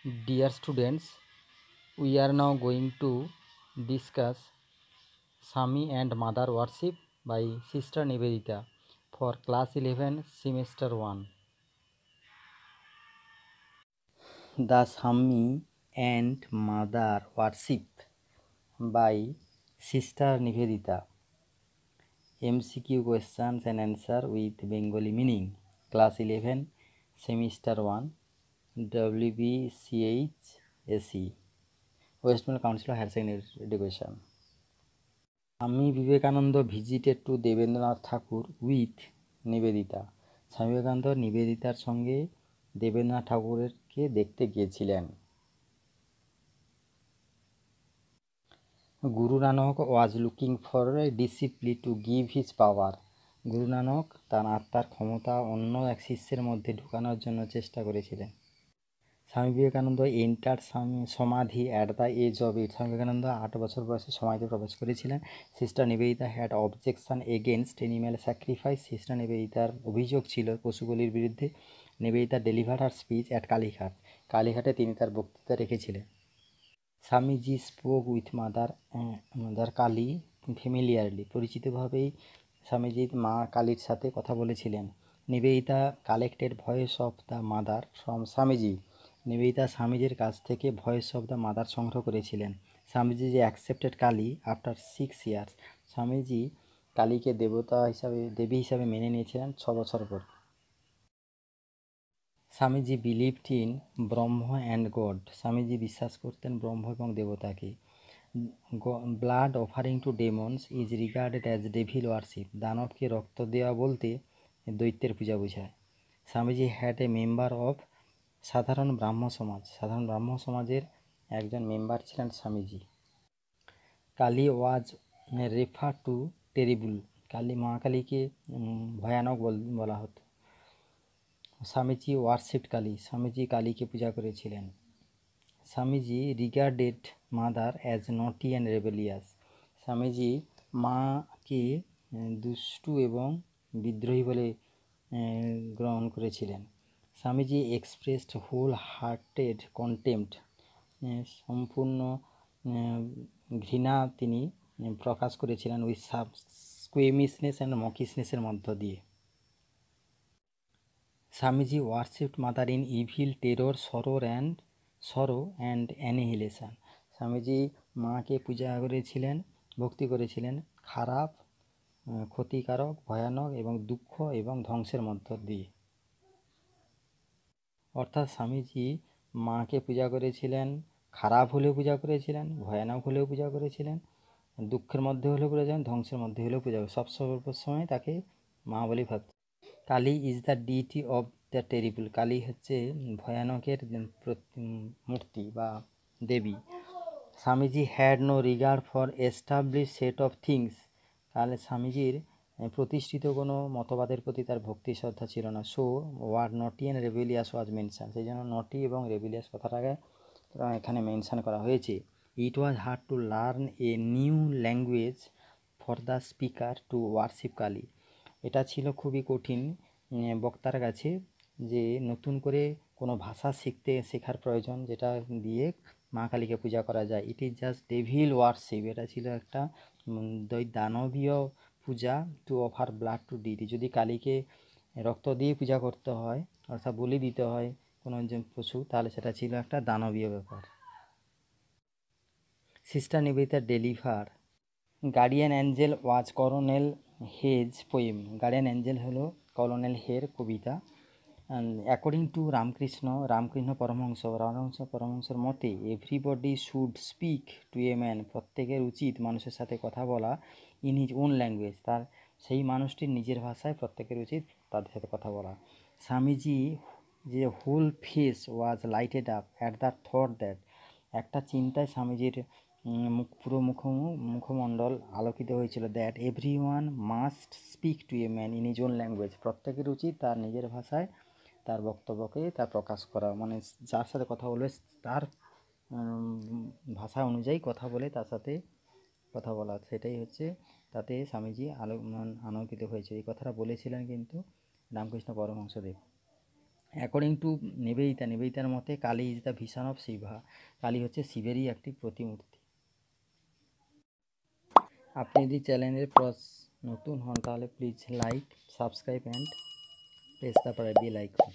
Dear students, we are now going to discuss Swami and Mother Worship by Sister Nivedita for class 11 semester 1. The Swami and Mother Worship by Sister Nivedita. MCQ questions and answer with Bengali meaning. Class 11 semester 1 WBCHSE West Bengal Council of Higher Secondary Education. Swami Vivekananda visited to Debendranath Thakur with Nivedita. Swami Vivekananda নিবেদিতার সঙ্গে দেবেন্দ্রনাথ ঠাকুরকে দেখতে গিয়েছিলেন। Guru Nanak was looking for discipline to give his পাওয়ার। গুরু নানক তার আত্মার ক্ষমতা অন্য এক শিষ্যের মধ্যে ঢুকানোর জন্য চেষ্টা করেছিলেন। Swami Vivekananda enter samadhi at the age of 8। Swami Vivekananda 8 বছর বয়সে সমাধিতে প্রবেশ করেছিলেন। Sister Nivedita had objection against animal sacrifice. Sister নিবেদিতার অভিযোগ ছিল পশুবলির বিরুদ্ধে। Nivedita deliver her speech at Kalighat. কালীঘাটে তিনি তার বক্তৃতা রেখেছিলেন। Swamiji spoke with Mother Kali familiarly. পরিচিতভাবেই স্বামীজি মা কালীর সাথে কথা বলেছিলেন। Nivedita collected voice of the mother from Swamiji. Nivedita স্বামীজির কাছ থেকে ভয়েস অফ দ্য মাদার সংগ্রহ করেছিলেন। স্বামীজি যে accepted Kali after 6 years. Swamiji কালীকে দেবী হিসাবে মেনে নিয়েছিলেন 6 বছর পর। Swamiji believed in Brahma and God. Swamiji বিশ্বাস করতেন ব্রহ্ম এবং দেবতাকে। Blood offering to demons is regarded as devil worship. দানবকে রক্ত দেওয়া বলতে দৈত্যের পূজা বোঝায়। Swamiji had a member of Sadharan Brahmo Samaj. Sadharan Brahmo সমাজের একজন মেম্বার ছিলেন Swamiji. Kali was refer to terrible. মা কালীকে ভয়ানক বলা হতো। স্বামীজি ওয়ার্শিপড কালী। স্বামীজি কালীকে পূজা করেছিলেন। Swamiji regarded mother as naughty and rebellious. Swamiji মাকে দুষ্টু এবং বিদ্রোহী বলে গ্রহণ করেছিলেন। Swamiji expressed whole hearted contempt. সম্পূর্ণ ঘৃণা তিনি প্রকাশ করেছিলেন উইথ স্কুয়েমিসনেস অ্যান্ড মকিসনেসের মধ্য দিয়ে। Swamiji worshipped mother in evil terror sorrow and annihilation. Swamiji মাকে পূজা করেছিলেন, ভক্তি করেছিলেন খারাপ, ক্ষতিকারক, ভয়ানক এবং দুঃখ এবং ধ্বংসের মধ্য দিয়ে। অর্থাৎ স্বামীজি মাকে পূজা করেছিলেন, খারাপ হলেও পূজা করেছিলেন, ভয়ানক হলেও পূজা করেছিলেন, দুঃখের মধ্যে হলেও করেছিলেন, ধ্বংসের মধ্যে হলেও পূজা করে সব সময় তাকে মা বলেই ভাবত। Kali is the deity of the terrible. Kali হচ্ছে ভয়ানকের মূর্তি বা দেবী। Swamiji had no regard for establish set of things. তাহলে স্বামীজির প্রতিষ্ঠিত কোনো মতবাদের প্রতি তার ভক্তি শ্রদ্ধা ছিল না। সো ওয়ার্ড নটি অ্যান্ড রেবেলিয়াস ওয়াজ মেনশন। সেই জন্য নটি এবং রেবেলিয়াস কথাটাকে এখানে মেনশন করা হয়েছে। It was hard to learn a new language for the speaker to worship Kali. এটা ছিল খুবই কঠিন বক্তার কাছে যে নতুন করে কোনো ভাষা শেখার প্রয়োজন যেটা দিয়ে মা কালীকে পূজা করা যায়। It is just devil worship. এটা ছিল একটা দানবীয় পূজা to offer blood to deity. যদি কালীকে রক্ত দিয়ে পূজা করতে হয় অর্থাৎ বলি দিতে হয় কোনো পশু, তাহলে সেটা ছিল একটা দানবীয় ব্যাপার। Sister Nivedita deliver guardian angel was Colonel Hay's poem. Guardian angel হলো কর্নেল হের কবিতা। অ্যাকর্ডিং টু রামকৃষ্ণ পরমহংসের মতে everybody should speak to a man. প্রত্যেকের উচিত মানুষের সাথে কথা বলা ইন হিজ ওন ল্যাঙ্গুয়েজ। তার সেই মানুষটির নিজের ভাষায় প্রত্যেকের উচিত তাদের সাথে কথা বলা। স্বামীজি যে whole face was lighted up at the thought that. একটা চিন্তায় স্বামীজির পুরো মুখমণ্ডল আলোকিত হয়েছিল। That everyone must speak to a man in his own language. প্রত্যেকের উচিত তার নিজের ভাষায় তার বক্তব্যকে তার প্রকাশ করা, মানে যার সাথে কথা বলবে তার ভাষা অনুযায়ী কথা বলে তার সাথে কথা বলা, সেটাই হচ্ছে তাতে স্বামীজি আলোকিত হয়েছে। এই কথাটা বলেছিলেন কিন্তু রামকৃষ্ণ পরমহংসদেব। অ্যাকর্ডিং টু নিবেদিতার মতে Kali is the vision of Shiva. কালী হচ্ছে শিবেরই একটি প্রতিমূর্তি। আপনি যদি চ্যানেলের নতুন হন তাহলে please like, subscribe and press the bell icon.